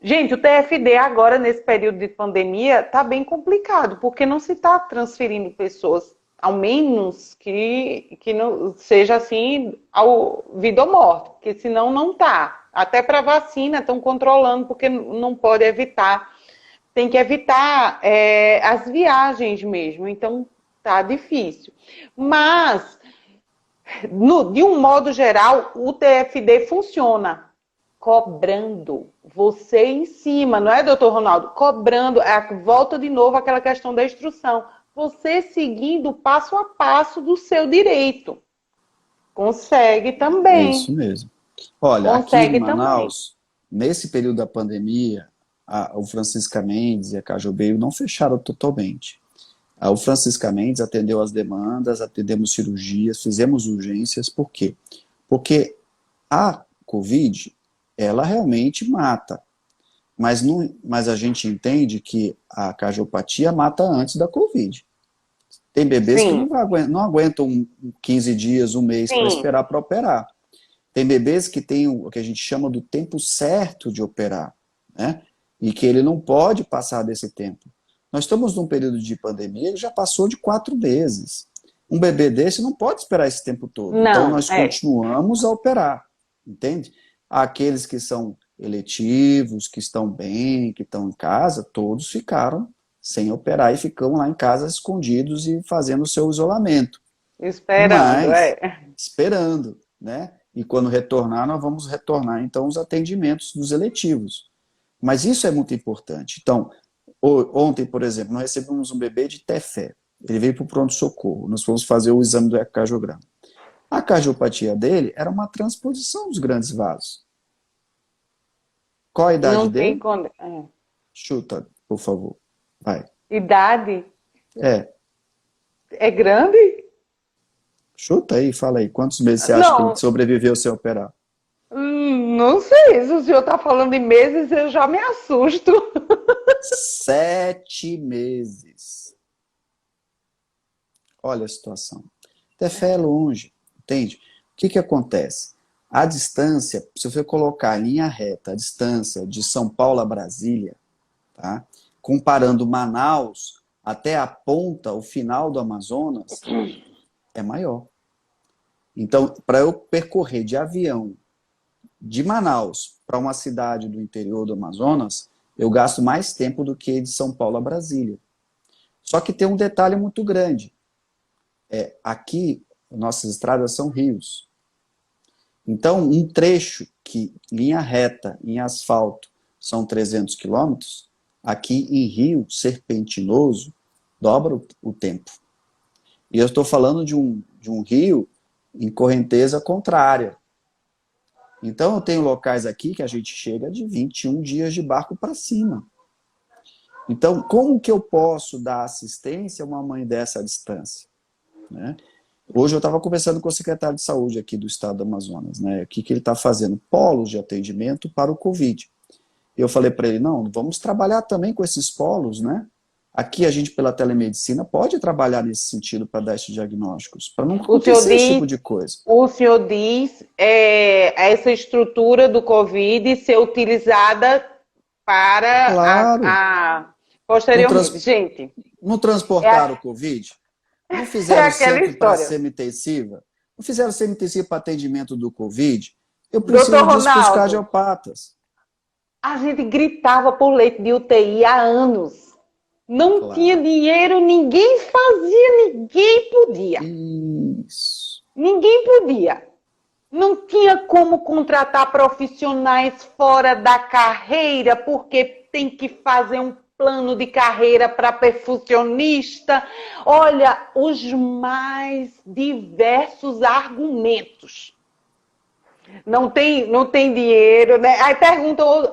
Gente, o TFD agora, nesse período de pandemia, está bem complicado, porque não se está transferindo pessoas, ao menos que não seja assim, ao vida ou morte, porque senão não está. Até para vacina estão controlando, porque não pode evitar. Tem que evitar as viagens mesmo, então tá difícil. Mas, de um modo geral, o TFD funciona cobrando você em cima, não é, doutor Ronaldo? Cobrando, volta de novo àquela questão da instrução. Você seguindo passo a passo do seu direito. Consegue É isso também. mesmo. Olha, aqui em Consegue também. Manaus, nesse período da pandemia, o Francisca Mendes e a Cajubeiro não fecharam totalmente. O Francisca Mendes atendeu as demandas, atendemos cirurgias, fizemos urgências. Por quê? Porque a Covid, ela realmente mata. Mas, não, mas a gente entende que a cardiopatia mata antes da Covid. Tem bebês que Sim, não aguentam 15 dias, um mês para sim. esperar para operar. Tem bebês que têm o que a gente chama do tempo certo de operar, né? E que ele não pode passar desse tempo. Nós estamos num período de pandemia, ele já passou de 4 meses. Um bebê desse não pode esperar esse tempo todo. Então, Não, nós continuamos a operar, entende? Aqueles que são eletivos, que estão bem, que estão em casa, todos ficaram sem operar e ficam lá em casa escondidos e fazendo o seu isolamento. esperando, Mas, esperando, né? E quando retornar, nós vamos retornar, então, os atendimentos dos eletivos. Mas isso é muito importante. Então, ontem, por exemplo, nós recebemos um bebê de Tefé. Ele veio para o pronto-socorro. Nós fomos fazer o exame do ecocardiograma. A cardiopatia dele era uma transposição dos grandes vasos. Qual a idade não tem dele? quando. Chuta, por favor. Vai. Idade É, é grande? chuta aí, fala aí. Quantos meses você acha que ele Não, sobreviveu sem operar? não sei. Se o senhor está falando de meses, eu já me assusto. 7 meses. Olha a situação. Tefé é longe, entende? O que que acontece? A distância, se você colocar em linha reta a distância de São Paulo a Brasília, tá? Comparando Manaus até a ponta, o final do Amazonas, é maior. Então, para eu percorrer de avião de Manaus para uma cidade do interior do Amazonas, eu gasto mais tempo do que de São Paulo a Brasília. Só que tem um detalhe muito grande. Aqui, nossas estradas são rios. Então, um trecho que, linha reta, em asfalto, são 300 quilômetros, aqui em rio serpentinoso, dobra o tempo. E eu estou falando de um rio em correnteza contrária. Então, eu tenho locais aqui que a gente chega de 21 dias de barco para cima. Então, como que eu posso dar assistência a uma mãe dessa distância? Né? Hoje eu estava conversando com o secretário de saúde aqui do estado do Amazonas, né? O que ele está fazendo? Polos de atendimento para o Covid. Eu falei para ele, não, vamos trabalhar também com esses polos, né? Aqui a gente, pela telemedicina, pode trabalhar nesse sentido para dar esses diagnósticos, para não O senhor acontecer esse tipo diz, de coisa. o senhor diz essa estrutura do Covid ser utilizada para Claro, não, posteriormente. Gente, não é, a- transportaram o Covid? Não é fizeram aquela centro para história. semi-intensiva? Não fizeram semi-intensiva para atendimento do Covid? Eu Doutor preciso disso para os Ronaldo, cardiopatas. a gente gritava por leite de UTI há anos. Não tinha Claro. dinheiro, ninguém fazia, ninguém podia. Isso. Ninguém podia. Não tinha como contratar profissionais fora da carreira, porque tem que fazer um plano de carreira para perfusionista. Olha, os mais diversos argumentos. Não tem dinheiro, né? Aí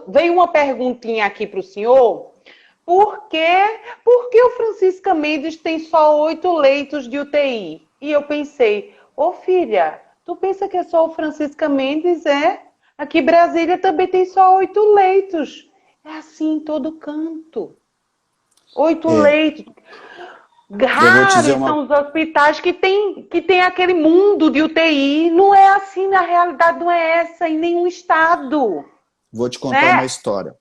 veio uma perguntinha aqui para o senhor. Por quê? Porque o Francisca Mendes tem só 8 leitos de UTI. E eu pensei, ô filha, tu pensa que é só o Francisca Mendes? Aqui em Brasília também tem só 8 leitos. É assim em todo canto. Oito É, leitos. eu vou te dizer Raros uma. são os hospitais que tem aquele mundo de UTI. Não é assim, na realidade não é essa em nenhum estado, Vou te contar uma né? história.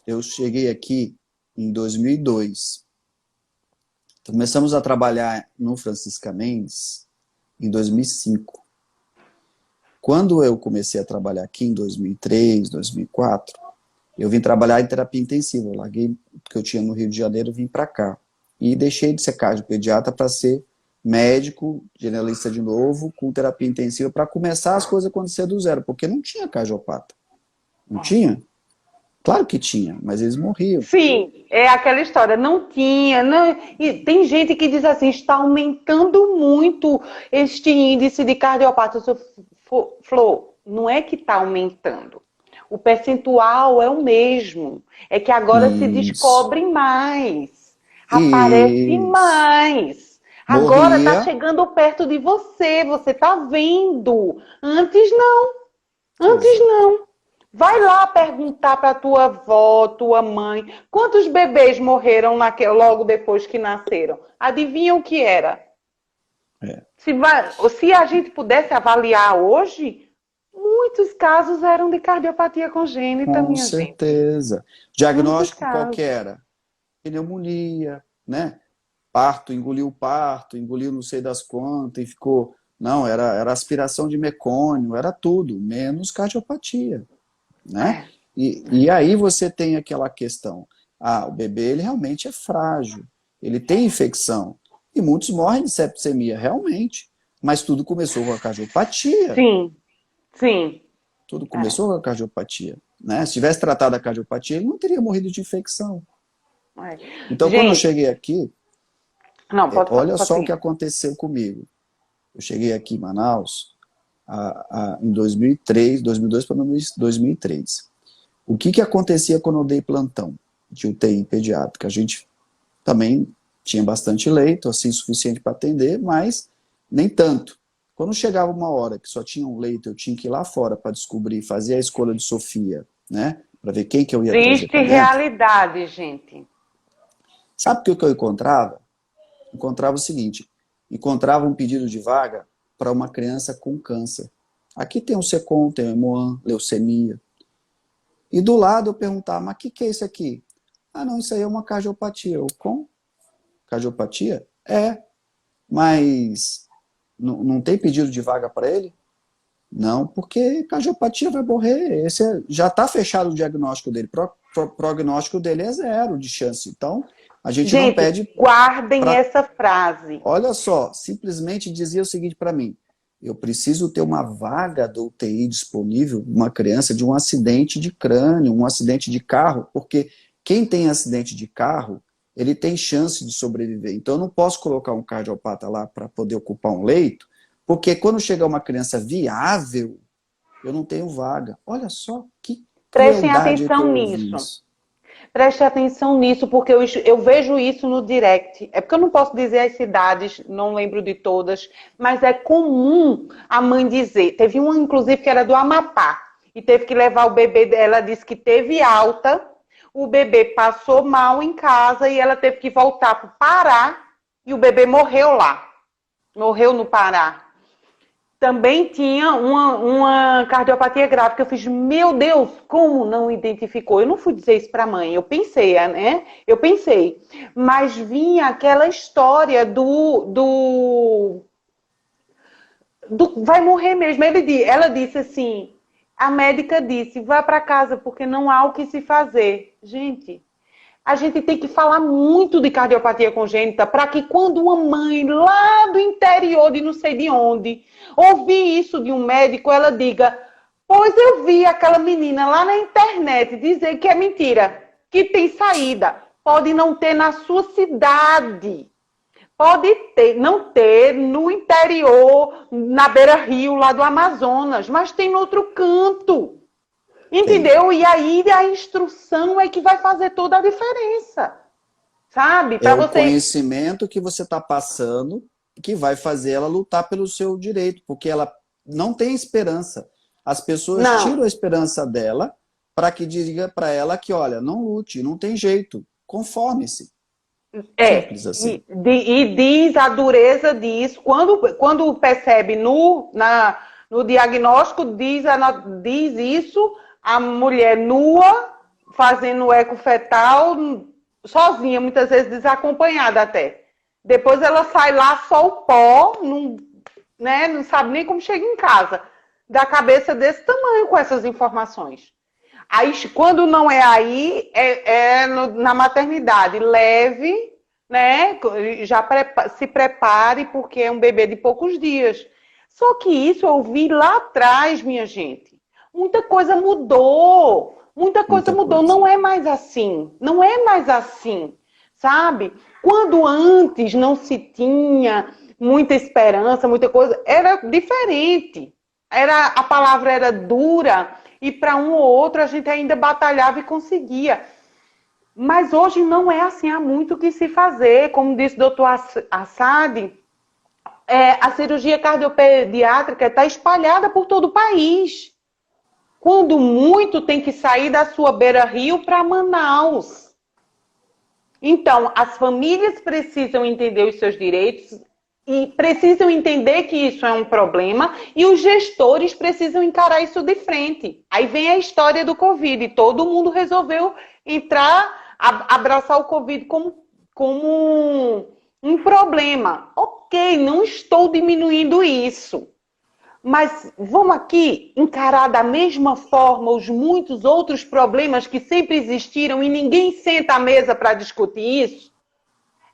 Eu cheguei aqui em 2002. Começamos a trabalhar no Francisca Mendes em 2005. Quando eu comecei a trabalhar aqui em 2003, 2004, eu vim trabalhar em terapia intensiva. Eu larguei o que eu tinha no Rio de Janeiro e vim para cá. E deixei de ser cardiopediatra para ser médico, generalista de novo, com terapia intensiva, para começar as coisas a acontecer do zero, porque não tinha cardiopata. Não tinha? Claro que tinha, mas eles morriam. Sim, é aquela história, não tinha, não, e tem gente que diz assim, está aumentando muito este índice de cardiopata. Flor, não é que está aumentando, o percentual é o mesmo, é que agora se Isso. descobre mais, aparece Isso. mais, agora está Morria. chegando perto de você, você está vendo, antes não, antes Exato. não. Vai lá perguntar para tua avó, tua mãe, quantos bebês morreram logo depois que nasceram? Adivinha o que era? É. Se a gente pudesse avaliar hoje, muitos casos eram de cardiopatia congênita, Com minha gente. certeza. Muitos Diagnóstico qual que casos. era? Pneumonia, né? Parto, engoliu não sei das quantas e ficou. Não, era aspiração de mecônio, era tudo, menos cardiopatia, né? É, E aí você tem aquela questão. Ah, o bebê ele realmente é frágil, ele tem infecção. E muitos morrem de septicemia, realmente. Mas tudo começou com a cardiopatia. sim, sim. Tudo É, começou com a cardiopatia. Né? Se tivesse tratado a cardiopatia, ele não teria morrido de infecção. é. Então, quando eu Gente, cheguei aqui, não, olha pode só o que seguir. aconteceu comigo. Eu cheguei aqui em Manaus em 2003, 2002 para 2003. O que acontecia quando eu dei plantão de UTI pediátrica? A gente também tinha bastante leito, assim, suficiente para atender, mas nem tanto. Quando chegava uma hora que só tinha um leito, eu tinha que ir lá fora para descobrir, fazer a escolha de Sofia, né? Para ver quem que eu ia trazer Triste para dentro. realidade, gente. Sabe o que eu encontrava? Encontrava o seguinte, encontrava um pedido de vaga para uma criança com câncer. Aqui tem o SECOM, tem o Hemoan, leucemia. E do lado eu perguntava, mas o que é isso aqui? Ah, não, isso aí é uma cardiopatia. Eu, com? Cardiopatia? É, mas não tem pedido de vaga para ele? Não, porque cardiopatia vai morrer. Já está fechado o diagnóstico dele. Prognóstico dele é zero de chance. Então, a gente não Gente, pede guardem para. essa frase. Olha só, simplesmente dizia o seguinte para mim: eu preciso ter uma vaga do UTI disponível, uma criança de um acidente de crânio, um acidente de carro, porque quem tem acidente de carro, ele tem chance de sobreviver. Então eu não posso colocar um cardiopata lá para poder ocupar um leito, porque quando chegar uma criança viável, eu não tenho vaga. Olha só que Prestem crueldade que atenção eu ouvi nisso. isso. Preste atenção nisso, porque eu vejo isso no direct. É porque eu não posso dizer as cidades, não lembro de todas, mas é comum a mãe dizer. Teve uma, inclusive, que era do Amapá, e teve que levar o bebê dela, disse que teve alta, o bebê passou mal em casa e ela teve que voltar para o Pará, e o bebê morreu lá. Morreu no Pará. Também tinha uma cardiopatia grave que eu fiz, meu Deus, como não identificou? Eu não fui dizer isso para a mãe, eu pensei, né? Eu pensei, mas vinha aquela história do vai morrer mesmo. Ela disse assim, a médica disse, vá para casa porque não há o que se fazer. Gente, a gente tem que falar muito de cardiopatia congênita para que quando uma mãe lá do interior de não sei de onde ouvir isso de um médico, ela diga, pois eu vi aquela menina lá na internet dizer que é mentira, que tem saída. Pode não ter na sua cidade. Pode ter, não ter no interior, na beira-rio lá do Amazonas, mas tem no outro canto. Tem. Entendeu? E aí a instrução é que vai fazer toda a diferença. Sabe? É Para o você. conhecimento que você está passando que vai fazer ela lutar pelo seu direito, porque ela não tem esperança. As pessoas tiram Não. a esperança dela para que diga para ela que, olha, não lute, não tem jeito, conforme-se. É. Simples assim. E diz a dureza disso. Quando percebe no diagnóstico, diz isso a mulher nua, fazendo eco fetal, sozinha, muitas vezes desacompanhada até. Depois ela sai lá só o pó, não, né, não sabe nem como chega em casa. da cabeça desse tamanho com essas informações. Aí, quando não é aí, na maternidade. Leve, né? Já se prepare, porque é um bebê de poucos dias. Só que isso eu vi lá atrás, minha gente. Muita coisa mudou. Muita coisa mudou. Não é mais assim. Não é mais assim. Sabe? Quando antes não se tinha muita esperança, muita coisa, era diferente. A palavra era dura e para um ou outro a gente ainda batalhava e conseguia. Mas hoje não é assim, há muito o que se fazer. Como disse o doutor Assad, a cirurgia cardiopediátrica está espalhada por todo o país. Quando muito, tem que sair da sua beira-rio para Manaus. Então, as famílias precisam entender os seus direitos e precisam entender que isso é um problema e os gestores precisam encarar isso de frente. Aí vem a história do Covid. Todo mundo resolveu abraçar o Covid como um problema. Ok, não estou diminuindo isso. Mas vamos aqui encarar da mesma forma os muitos outros problemas que sempre existiram e ninguém senta à mesa para discutir isso?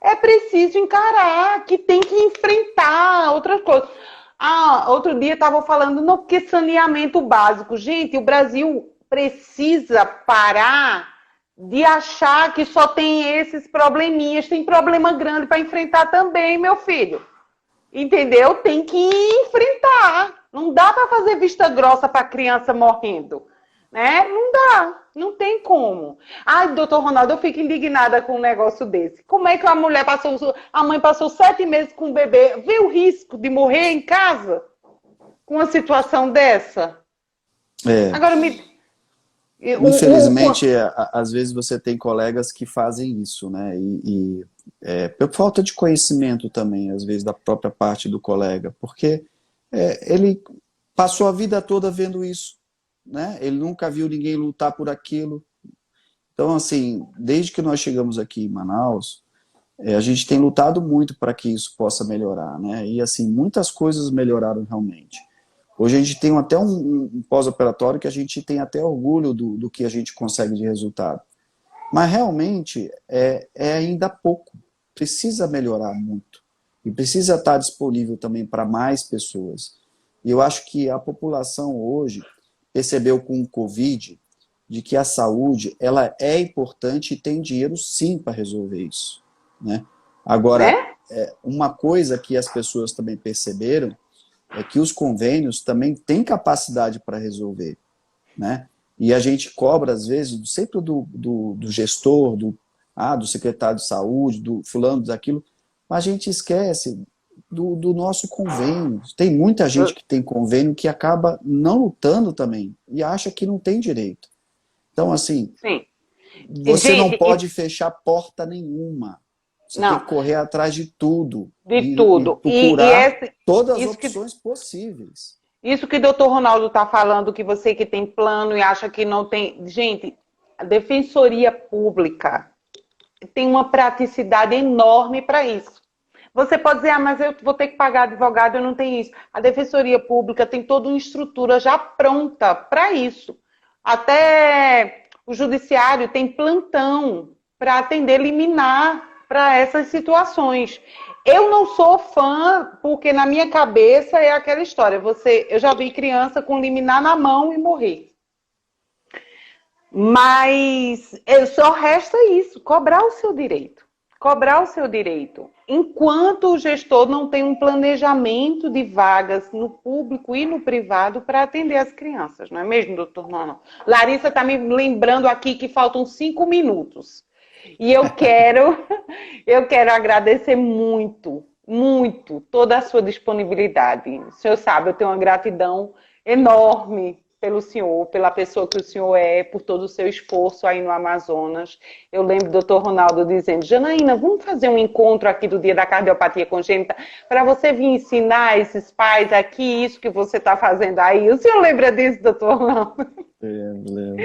É preciso encarar, que tem que enfrentar outras coisas. Outro dia estavam falando no que saneamento básico. Gente, o Brasil precisa parar de achar que só tem esses probleminhas. Tem problema grande para enfrentar também, meu filho. Entendeu? Tem que enfrentar. Não dá para fazer vista grossa para a criança morrendo. Né? Não dá. Não tem como. Ai, doutor Ronaldo, eu fico indignada com um negócio desse. Como é que a mãe passou 7 meses com o bebê, vê o risco de morrer em casa com uma situação dessa? Agora Infelizmente, às vezes você tem colegas que fazem isso, né? Por falta de conhecimento também, às vezes, da própria parte do colega, porque ele passou a vida toda vendo isso, né? Ele nunca viu ninguém lutar por aquilo. Então, assim, desde que nós chegamos aqui em Manaus, a gente tem lutado muito para que isso possa melhorar, né? E, assim, muitas coisas melhoraram realmente. Hoje a gente tem até um pós-operatório que a gente tem até orgulho do que a gente consegue de resultado. Mas realmente é ainda pouco. Precisa melhorar muito. E precisa estar disponível também para mais pessoas. E eu acho que a população hoje percebeu com o Covid de que a saúde ela é importante e tem dinheiro sim para resolver isso. Né? Agora, uma coisa que as pessoas também perceberam é que os convênios também têm capacidade para resolver, né? E a gente cobra, às vezes, sempre do gestor, do secretário de saúde, do fulano, daquilo, mas a gente esquece do nosso convênio. Tem muita gente que tem convênio que acaba não lutando também e acha que não tem direito. Então, assim, sim. Você não pode fechar porta nenhuma. Você tem que correr atrás de tudo. De tudo. E procurar todas as opções possíveis. Isso que o doutor Ronaldo está falando, que você que tem plano e acha que não tem... Gente, a Defensoria Pública tem uma praticidade enorme para isso. Você pode dizer, mas eu vou ter que pagar advogado, eu não tenho isso. A Defensoria Pública tem toda uma estrutura já pronta para isso. Até o Judiciário tem plantão para atender liminar para essas situações. Eu não sou fã, porque na minha cabeça é aquela história. Eu já vi criança com liminar na mão e morrer. Mas só resta isso, cobrar o seu direito. Cobrar o seu direito. Enquanto o gestor não tem um planejamento de vagas no público e no privado para atender as crianças, não é mesmo, doutor Nono? Larissa está me lembrando aqui que faltam 5 minutos. E eu quero agradecer muito, muito toda a sua disponibilidade. O senhor sabe, eu tenho uma gratidão enorme pelo senhor, pela pessoa que o senhor é, por todo o seu esforço aí no Amazonas. Eu lembro do doutor Ronaldo dizendo, Janaína, vamos fazer um encontro aqui do Dia da Cardiopatia Congênita para você vir ensinar esses pais aqui isso que você está fazendo aí. O senhor lembra disso, doutor Ronaldo? Lembro.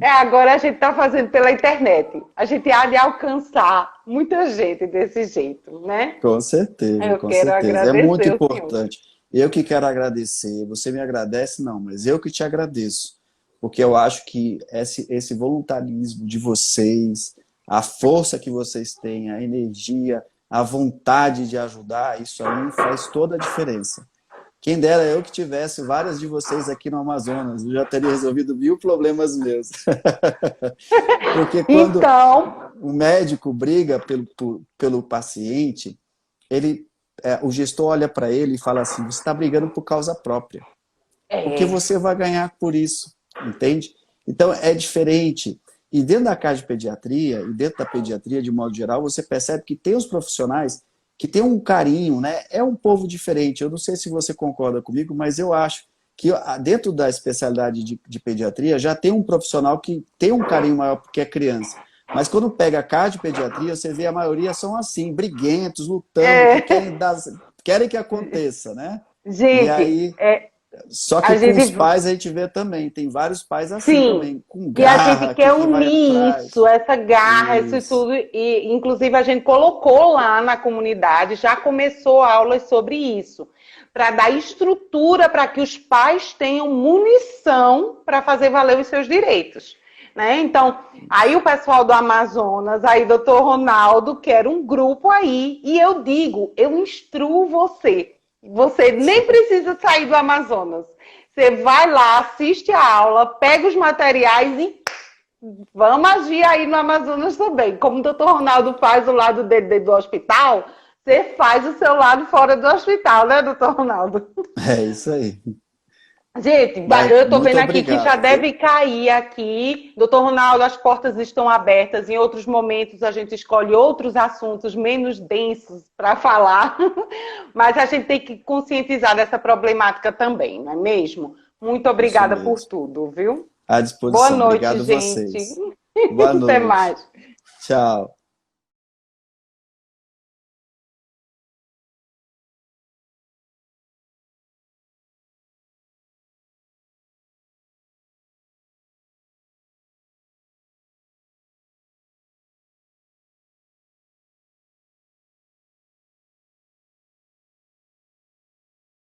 Agora a gente está fazendo pela internet. A gente há de alcançar muita gente desse jeito, né? Com certeza, com certeza. É muito importante. Eu que quero agradecer. Você me agradece? Não, mas eu que te agradeço. Porque eu acho que esse voluntarismo de vocês, a força que vocês têm, a energia, a vontade de ajudar, isso aí faz toda a diferença. Quem dera eu que tivesse várias de vocês aqui no Amazonas, eu já teria resolvido 1000 problemas meus. Porque quando Então, o médico briga pelo paciente, o gestor olha para ele e fala assim, você está brigando por causa própria. Porque é, você vai ganhar por isso, entende? Então é diferente. E dentro da casa de pediatria, e dentro da pediatria de modo geral, você percebe que tem os profissionais que têm um carinho, né? É um povo diferente. Eu não sei se você concorda comigo, mas eu acho que dentro da especialidade de pediatria já tem um profissional que tem um carinho maior porque é criança. Mas quando pega a casa de pediatria, você vê a maioria são assim, briguentos, lutando, que é, querem que aconteça, né? E gente, aí só que a com gente, os pais a gente vê também, tem vários pais assim sim, também, com e a gente garra, quer que vai unir isso, atrás. essa garra, isso Isso, tudo, e inclusive a gente colocou lá na comunidade, já começou aulas sobre isso, para dar estrutura para que os pais tenham munição para fazer valer os seus direitos. Né? Então, aí o pessoal do Amazonas, aí doutor Ronaldo, quer um grupo aí, e eu digo, eu instruo você. Você nem precisa sair do Amazonas. Você vai lá, assiste a aula, pega os materiais e vamos agir aí no Amazonas também. Como o doutor Ronaldo faz o lado dele dentro do hospital, você faz o seu lado fora do hospital, né, doutor Ronaldo? é isso aí. Gente, Mas eu tô muito vendo aqui que já obrigado, viu? deve cair aqui. Doutor Ronaldo, as portas estão abertas. Em outros momentos a gente escolhe outros assuntos menos densos para falar. Mas a gente tem que conscientizar dessa problemática também, não é mesmo? Muito Isso obrigada por mesmo. tudo, viu? À Boa disposição. noite, Obrigado gente. vocês. Boa Até noite. mais. Tchau.